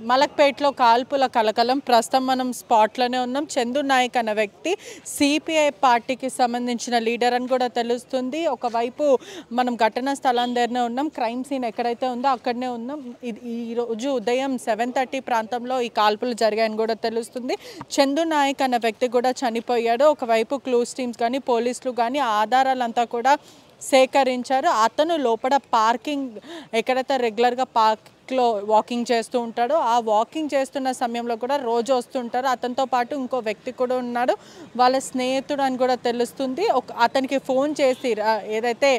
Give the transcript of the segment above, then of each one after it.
మలక్పేటలో కాల్పుల కలకలం. ప్రస్తుతం మనం స్పాట్లోనే ఉన్నాం. చందు నాయక్ అనే వ్యక్తి సిపిఐ పార్టీకి సంబంధించిన లీడర్ అని కూడా తెలుస్తుంది. ఒకవైపు మనం ఘటనా స్థలం దగ్గరనే ఉన్నాం. క్రైమ్ సీన్ ఎక్కడైతే ఉందో అక్కడనే ఉన్నాం. ఈరోజు ఉదయం 7:30 ప్రాంతంలో ఈ కాల్పులు జరిగాయని కూడా తెలుస్తుంది. చందు నాయక్ అనే వ్యక్తి కూడా చనిపోయాడు. ఒకవైపు క్లూస్ టీమ్స్ కానీ పోలీసులు కానీ ఆధారాలంతా కూడా సేకరించారు. అతను లోపల పార్కింగ్ ఎక్కడైతే రెగ్యులర్గా పార్క్లో వాకింగ్ చేస్తూ ఉంటాడో ఆ వాకింగ్ చేస్తున్న సమయంలో కూడా రోజు వస్తుంటారు. అతనితో పాటు ఇంకో వ్యక్తి కూడా ఉన్నాడు, వాళ్ళ స్నేహితుడు అని కూడా తెలుస్తుంది. అతనికి ఫోన్ చేసి ఏదైతే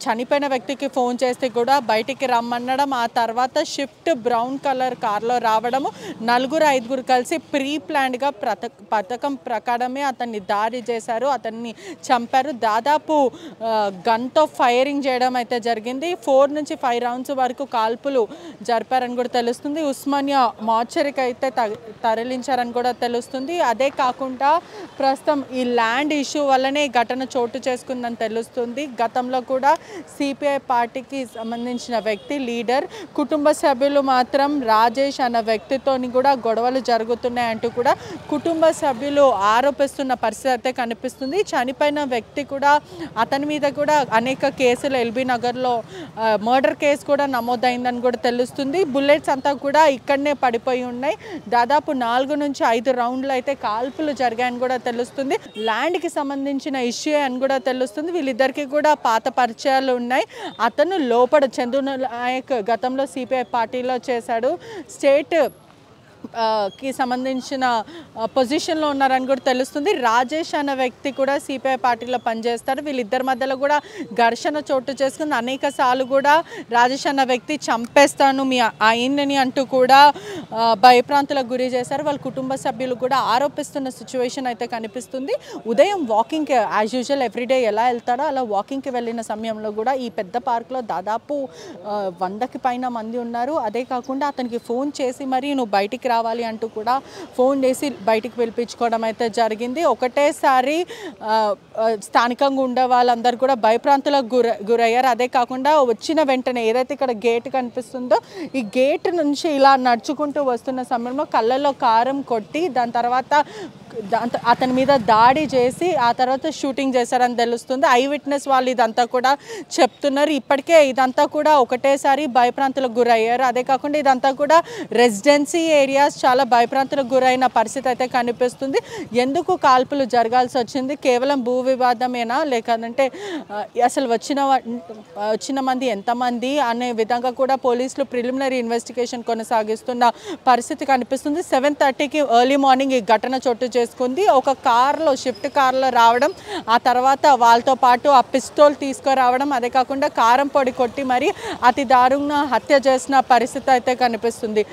చనిపోయిన వ్యక్తికి ఫోన్ చేసి కూడా బయటికి రమ్మనడం, ఆ తర్వాత షిఫ్ట్ బ్రౌన్ కలర్ కార్లో రావడము, 4-5 కలిసి ప్రీ ప్లాన్డ్గా పథకం ప్రకారమే అతన్ని దాడి చేశారు, అతన్ని చంపారు. దాదాపు గన్తో ఫైరింగ్ చేయడం అయితే జరిగింది. 4-5 రౌండ్స్ వరకు కాల్పులు జరిపారని కూడా తెలుస్తుంది. ఉస్మానియా మార్చరీకి అయితే తరలించారని కూడా తెలుస్తుంది. అదే కాకుండా ప్రస్తుతం ఈ ల్యాండ్ ఇష్యూ వల్లనే ఘటన చోటు చేసుకుందని తెలుస్తుంది. గతంలో కూడా సిపిఐ పార్టీకి సంబంధించిన వ్యక్తి లీడర్ కుటుంబ సభ్యులు మాత్రం రాజేష్ అన్న వ్యక్తితోని కూడా గొడవలు జరుగుతున్నాయంటూ కూడా కుటుంబ సభ్యులు ఆరోపిస్తున్న పరిస్థితి అయితే కనిపిస్తుంది. చనిపోయిన వ్యక్తి కూడా అతని మీద కూడా అనేక కేసులు ఎల్బీ నగర్లో మర్డర్ కేసు కూడా నమోదైందని కూడా తెలుస్తుంది. బుల్లెట్స్ అంతా కూడా ఇక్కడనే పడిపోయి ఉన్నాయి. దాదాపు 4-5 రౌండ్లు అయితే కాల్పులు జరిగాయని కూడా తెలుస్తుంది. ల్యాండ్కి సంబంధించిన ఇష్యూ అని కూడా తెలుస్తుంది. వీళ్ళిద్దరికీ కూడా పాత పరిచయాలు ఉన్నాయి. అతను లోపల చందు నాయక్ గతంలో సిపిఐ పార్టీలో చేశాడు. స్టేట్ కి సంబంధించిన పొజిషన్లో ఉన్నారని కూడా తెలుస్తుంది. రాజేష్ అనే వ్యక్తి కూడా సిపిఐ పార్టీలో పనిచేస్తారు. వీళ్ళిద్దరి మధ్యలో కూడా ఘర్షణ చోటు చేసుకుంది. అనేక సార్లు కూడా రాజేష్ అన్న వ్యక్తి చంపేస్తాను మీ ఆయన్ని అంటూ కూడా భయప్రాంతులకు గురి చేశారు. వాళ్ళ కుటుంబ సభ్యులు కూడా ఆరోపిస్తున్న సిచ్యువేషన్ అయితే కనిపిస్తుంది. ఉదయం వాకింగ్కి యాజ్ యూజువల్ ఎవ్రీడే ఎలా వెళ్తారో అలా వాకింగ్కి వెళ్ళిన సమయంలో కూడా ఈ పెద్ద పార్క్లో దాదాపు 100కి పైన మంది ఉన్నారు. అదే కాకుండా అతనికి ఫోన్ చేసి మరి నువ్వు బయటికి రావాలి అంటూ కూడా ఫోన్ చేసి బయటికి పిలిపించుకోవడం అయితే జరిగింది. ఒకటేసారి స్థానికంగా ఉండే వాళ్ళందరూ కూడా భయప్రాంతులకు గురయ్యారు. అదే కాకుండా వచ్చిన వెంటనే ఏదైతే ఇక్కడ గేట్ కనిపిస్తుందో ఈ గేట్ నుంచి ఇలా నడుచుకుంటూ వస్తున్న సమయంలో కళ్ళల్లో కారం కొట్టి దాని తర్వాత అతని మీద దాడి చేసి ఆ తర్వాత షూటింగ్ చేశారని తెలుస్తుంది. ఐ విట్నెస్ వాళ్ళు ఇదంతా కూడా చెప్తున్నారు. ఇప్పటికే ఇదంతా కూడా ఒకటేసారి భయప్రాంతులకు గురయ్యారు. అదే కాకుండా ఇదంతా కూడా రెసిడెన్సీ ఏరియాస్ చాలా భయప్రాంతులకు గురైన పరిస్థితి అయితే కనిపిస్తుంది. ఎందుకు కాల్పులు జరగాల్సి వచ్చింది? కేవలం భూ వివాదమేనా, లేదంటే అసలు వచ్చిన మంది ఎంతమంది అనే విధంగా కూడా పోలీసులు ప్రిలిమినరీ ఇన్వెస్టిగేషన్ కొనసాగిస్తున్న పరిస్థితి కనిపిస్తుంది. 7:30కి ఎర్లీ మార్నింగ్ ఈ ఘటన చోటు చేసుకుంది. ఒక కార్లో షిఫ్ట్ కార్లో రావడం, ఆ తర్వాత వాళ్ళతో పాటు ఆ పిస్టోల్ తీసుకురావడం, అదే కాకుండా కారం పొడి కొట్టి మరి అతి దారుణ హత్య చేసిన పరిస్థితి అయితే కనిపిస్తుంది.